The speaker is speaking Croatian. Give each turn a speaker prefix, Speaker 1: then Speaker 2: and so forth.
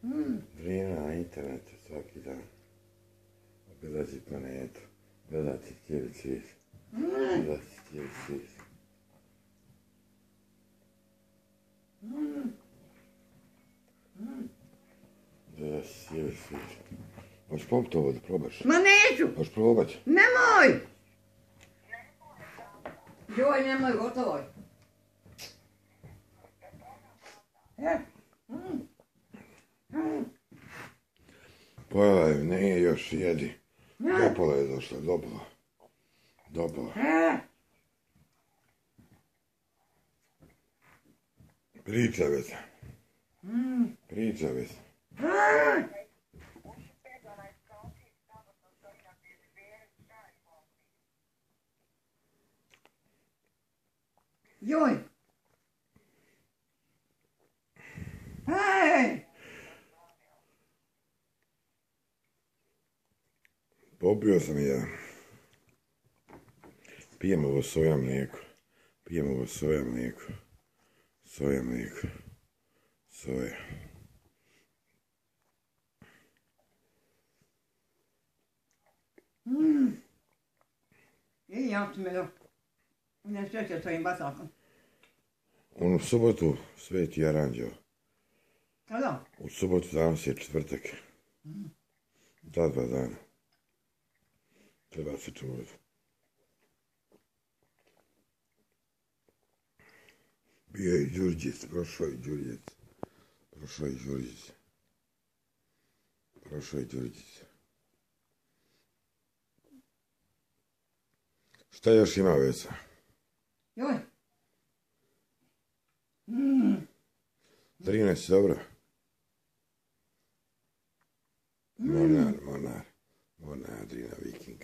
Speaker 1: Drina na internetu svaki dan. Obilazi planetu. Gledati cijeli svijet. Gledati cijeli svijet. Gledati cijeli svijet. Možeš popit ovo da probaš?
Speaker 2: Ma neću!
Speaker 1: Možeš probat?
Speaker 2: Nemoj! Joj, nemoj, gotovo je.
Speaker 1: Pojela je, nije još, jedi. Dopala je došla, dobila. Dobila. Priča već. Priča već.
Speaker 2: Joj! Hej!
Speaker 1: Popio sam jedan. Pijem ovo soja mlijeko. Pijem ovo soja mlijeko. Soja mlijeko. Soja.
Speaker 2: I ja sam bilo. Ne sreće svojim basakom.
Speaker 1: U subotu Sveti Aranđeo.
Speaker 2: Kada?
Speaker 1: U subotu danas je četvrtak. Za 2 dana. Treba se čuvati. Bio je i Đurđic, prošao i Đurđic. Prošao i Đurđic. Prošao i Đurđic. Šta još ima Veca?
Speaker 2: Joj!
Speaker 1: Drina si dobro? Mornar, Drina, Viking.